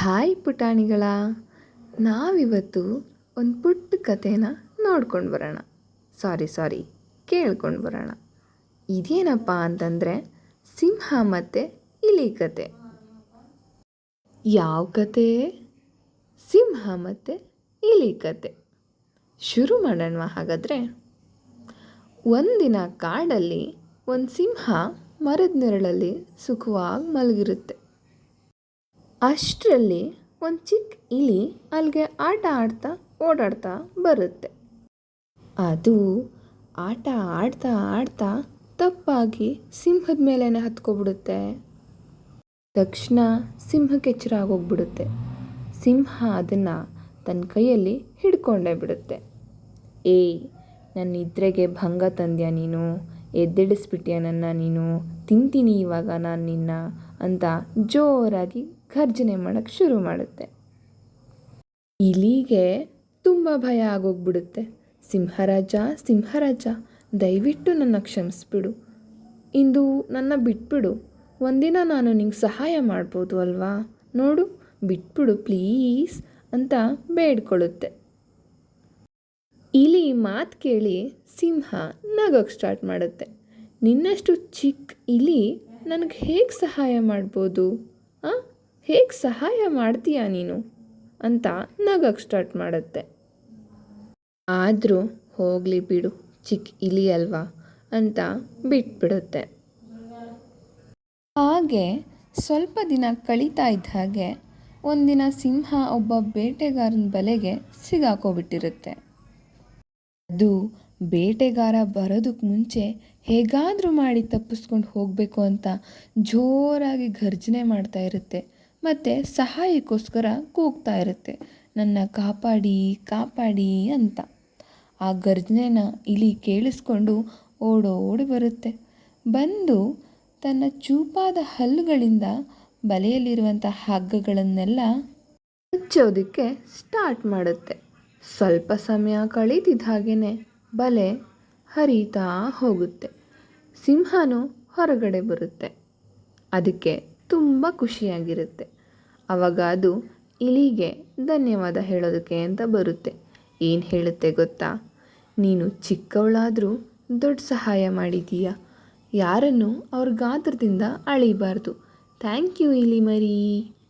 Hi ಪುಟಾಣಿಗಳ, ನಾವಿವತ್ತು ಒಂದು ಪುಟ್ಟ ಕಥೆನ ನೋಡ್ಕೊಂಡು ಬರೋಣ. ಸಾರಿ ಕೇಳ್ಕೊಂಡು ಬರೋಣ. ಇದೇನಪ್ಪ ಅಂತಂದರೆ ಸಿಂಹ ಮತ್ತು ಇಲಿ ಕತೆ. ಯಾವ ಕತೆ? ಸಿಂಹ ಮತ್ತು ಇಲಿ ಕತೆ. ಶುರು ಮಾಡೋಣ ಹಾಗಾದರೆ. ಒಂದಿನ ಕಾಡಲ್ಲಿ ಒಂದು ಸಿಂಹ ಮರದ ನೆರಳಲ್ಲಿ ಸುಖವಾಗಿ ಮಲಗಿರುತ್ತೆ. ಅಷ್ಟರಲ್ಲಿ ಒಂದು ಚಿಕ್ಕ ಇಲಿ ಅಲ್ಲಿಗೆ ಆಟ ಆಡ್ತಾ ಓಡಾಡ್ತಾ ಬರುತ್ತೆ. ಅದು ಆಟ ಆಡ್ತಾ ಆಡ್ತಾ ತಪ್ಪಾಗಿ ಸಿಂಹದ ಮೇಲೇ ಹತ್ಕೊಬಿಡುತ್ತೆ. ತಕ್ಷಣ ಸಿಂಹಕ್ಕೆ ಎಚ್ಚರ ಆಗೋಗ್ಬಿಡುತ್ತೆ. ಸಿಂಹ ಅದನ್ನು ತನ್ನ ಕೈಯಲ್ಲಿ ಹಿಡ್ಕೊಂಡೇ ಬಿಡುತ್ತೆ. ಏಯ್, ನನ್ನ ನಿದ್ರೆಗೆ ಭಂಗ ತಂದ್ಯಾ ನೀನು? ಎದ್ದೆಡಿಸ್ಬಿಟ್ಯಾ ನನ್ನ ನೀನು? ತಿಂತೀನಿ ಇವಾಗ ನಾನು ನಿನ್ನ ಅಂತ ಜೋರಾಗಿ ಘರ್ಜನೆ ಮಾಡೋಕ್ಕೆ ಶುರು ಮಾಡುತ್ತೆ. ಇಲಿಗೆ ತುಂಬ ಭಯ ಆಗೋಗ್ಬಿಡುತ್ತೆ. ಸಿಂಹರಾಜ, ದಯವಿಟ್ಟು ನನ್ನ ಕ್ಷಮಿಸ್ಬಿಡು. ಇಂದು ನನ್ನ ಬಿಟ್ಬಿಡು. ಒಂದಿನ ನಾನು ನಿಂಗೆ ಸಹಾಯ ಮಾಡ್ಬೋದು ಅಲ್ವಾ? ನೋಡು, ಬಿಟ್ಬಿಡು ಪ್ಲೀಸ್ ಅಂತ ಬೇಡ್ಕೊಳ್ಳುತ್ತೆ. ಇಲಿ ಮಾತು ಕೇಳಿ ಸಿಂಹ ನಗೋಕ್ಕೆ ಸ್ಟಾರ್ಟ್ ಮಾಡುತ್ತೆ. ನಿನ್ನಷ್ಟು ಚಿಕ್ಕ ಇಲಿ ನನಗೆ ಹೇಗೆ ಸಹಾಯ ಮಾಡ್ಬೋದು? ಹೇಗೆ ಸಹಾಯ ಮಾಡ್ತೀಯಾ ನೀನು ಅಂತ ನಗೋಕ್ಕೆ ಸ್ಟಾರ್ಟ್ ಮಾಡುತ್ತೆ. ಆದರೂ ಹೋಗಲಿ ಬಿಡು, ಚಿಕ್ಕ ಇಲಿ ಅಲ್ವಾ ಅಂತ ಬಿಟ್ಬಿಡುತ್ತೆ. ಹಾಗೆ ಸ್ವಲ್ಪ ದಿನ ಕಳೀತಾ ಇದ್ದ ಹಾಗೆ ಒಂದಿನ ಸಿಂಹ ಒಬ್ಬ ಬೇಟೆಗಾರನ ಬಲೆಗೆ ಸಿಗಾಕೋಬಿಟ್ಟಿರುತ್ತೆ. ಅದು ಬೇಟೆಗಾರ ಬರೋದಕ್ಕೆ ಮುಂಚೆ ಹೇಗಾದರೂ ಮಾಡಿ ತಪ್ಪಿಸ್ಕೊಂಡು ಹೋಗಬೇಕು ಅಂತ ಜೋರಾಗಿ ಘರ್ಜನೆ ಮಾಡ್ತಾ ಇರುತ್ತೆ ಮತ್ತು ಸಹಾಯಕ್ಕೋಸ್ಕರ ಕೂಗ್ತಾ ಇರುತ್ತೆ, ನನ್ನ ಕಾಪಾಡಿ ಅಂತ. ಆ ಗರ್ಜನೆನ ಇಲಿ ಕೇಳಿಸ್ಕೊಂಡು ಓಡೋಡಿ ಬರುತ್ತೆ. ಬಂದು ತನ್ನ ಚೂಪಾದ ಹಲ್ಲುಗಳಿಂದ ಬಲೆಯಲ್ಲಿರುವಂಥ ಹಗ್ಗಗಳನ್ನೆಲ್ಲ ಹಚ್ಚೋದಕ್ಕೆ ಸ್ಟಾರ್ಟ್ ಮಾಡುತ್ತೆ. ಸ್ವಲ್ಪ ಸಮಯ ಕಳೀತಿದ್ದ ಹಾಗೇ ಬಲೆ ಹರಿತಾ ಹೋಗುತ್ತೆ. ಸಿಂಹನೂ ಹೊರಗಡೆ ಬರುತ್ತೆ. ಅದಕ್ಕೆ ತುಂಬ ಖುಷಿಯಾಗಿರುತ್ತೆ. ಆವಾಗ ಅದು ಇಲಿಗೆ ಧನ್ಯವಾದ ಹೇಳೋದಕ್ಕೆ ಅಂತ ಬರುತ್ತೆ. ಏನು ಹೇಳುತ್ತೆ ಗೊತ್ತಾ? ನೀನು ಚಿಕ್ಕವಳಾದರೂ ದೊಡ್ಡ ಸಹಾಯ ಮಾಡಿದೀಯ. ಯಾರನ್ನು ಅವ್ರ ಗಾತ್ರದಿಂದ ಅಳಿಬಾರ್ದು. ಥ್ಯಾಂಕ್ ಯು ಇಲಿ ಮರಿ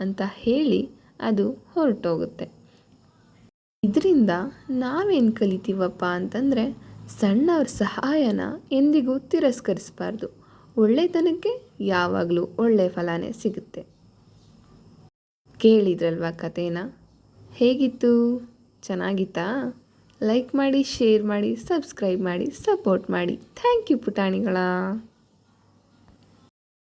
ಅಂತ ಹೇಳಿ ಅದು ಹೊರಟೋಗುತ್ತೆ. ಇದರಿಂದ ನಾವೇನು ಕಲಿತೀವಪ್ಪ ಅಂತಂದರೆ, ಸಣ್ಣವ್ರ ಸಹಾಯನ ಎಂದಿಗೂ ತಿರಸ್ಕರಿಸಬಾರ್ದು. ಒಳ್ಳೆತನಕ್ಕೆ ಯಾವಾಗಲೂ ಒಳ್ಳೆಯ ಫಲನೇ ಸಿಗುತ್ತೆ. ಕೇಳಿದ್ರಲ್ವಾ ಕಥೆನ? ಹೇಗಿತ್ತು? ಚೆನ್ನಾಗಿತ್ತಾ? ಲೈಕ್ ಮಾಡಿ, ಶೇರ್ ಮಾಡಿ, ಸಬ್ಸ್ಕ್ರೈಬ್ ಮಾಡಿ, ಸಪೋರ್ಟ್ ಮಾಡಿ. Thank you ಪುಟಾಣಿಗಳ.